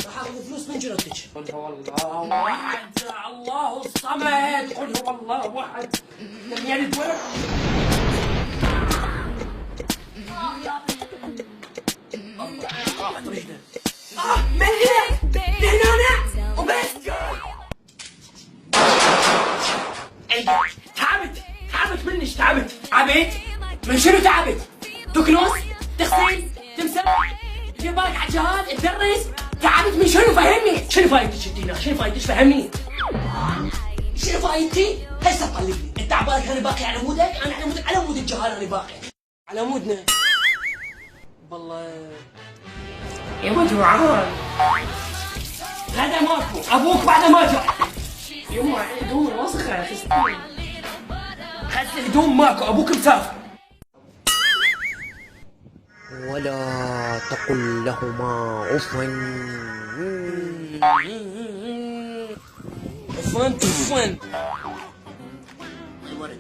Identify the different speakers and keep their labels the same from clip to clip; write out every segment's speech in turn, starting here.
Speaker 1: راح اخذ فلوس من جرتك. قل هو الله احد الله الصمد. قل هو الله احد لم يلد ولد. راحت رجله. من هنا؟ لهنا وبس. تعبت منش. تعبت من شنو تعبت؟ تكنس؟ تغسل؟ تمسح؟ دير بالك على الجهاز؟ تدرس؟ تعبت من شنو؟ فهمني. شنو فايدتك انت هنا؟ شنو فايدتك؟ فهمني. شنو فايدتي؟ هسه طلق لي. انت على بالك انا باقي على مودك؟ انا على مودك، على مود الجهال انا باقي. على مودنا. والله يا جوعان. غدا ماكو، ابوك بعد ما جاء. يما هدوم وسخه خستين. هسه الهدوم ماكو، ابوك مسافر.
Speaker 2: ولا تقل لهما اف.
Speaker 1: عفوا تفوا. الورد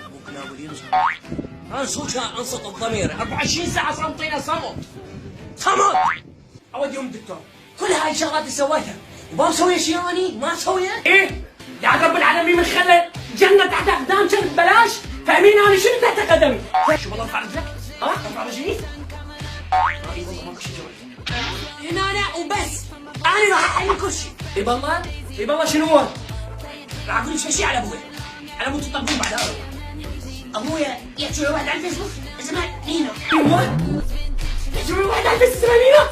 Speaker 1: ابوك ناوي ينصح. انصت انصت الضمير. 24 ساعه صامتينا صمت. اوديهم الدكتور. كل هاي الشغلات اللي سويتها وما مسوي شيء اني ما مسويه؟ ايه؟ يا رب العالمين من خلى جنة تحت اقدام كانت ببلاش. فاهمين انا شنو تحت قدمي؟ شو والله ارفع رجلك؟ ها؟ ارفع رجلي؟ اي والله ماكو شيء هنا انا وبس. انا راح احل كل شيء. اي بالله شنو هو؟ راح اقول لك شيء على ابوي. على مود تطبقون بعد ابويا يحكي له واحد على الفيسبوك اسمها نينا. ايوه يحكي له واحد على الفيسبوك اسمها نينا.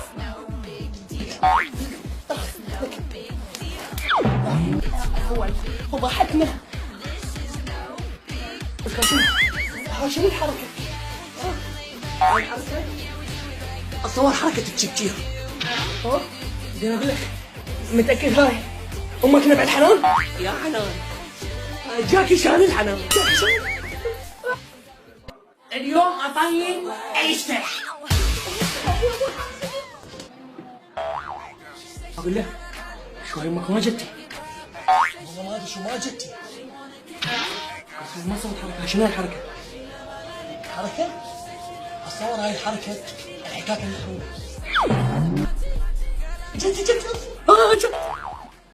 Speaker 1: هو ضحكنا. شنو الحركة؟ هاي الحركة؟ اتصور حركة التشبشير. بدي اقول لك متأكد هاي امك نبعت حنان؟ يا حنان جاكي شان الحنان. اليوم اعطاني عيشته. اقول له شو هاي امك ما جتي؟ والله ما ادري شو ما جتي. ما صارت حركة. شنو الحركة؟ حركة؟ اتصور هاي الحركة الحكاية المحرومة. جت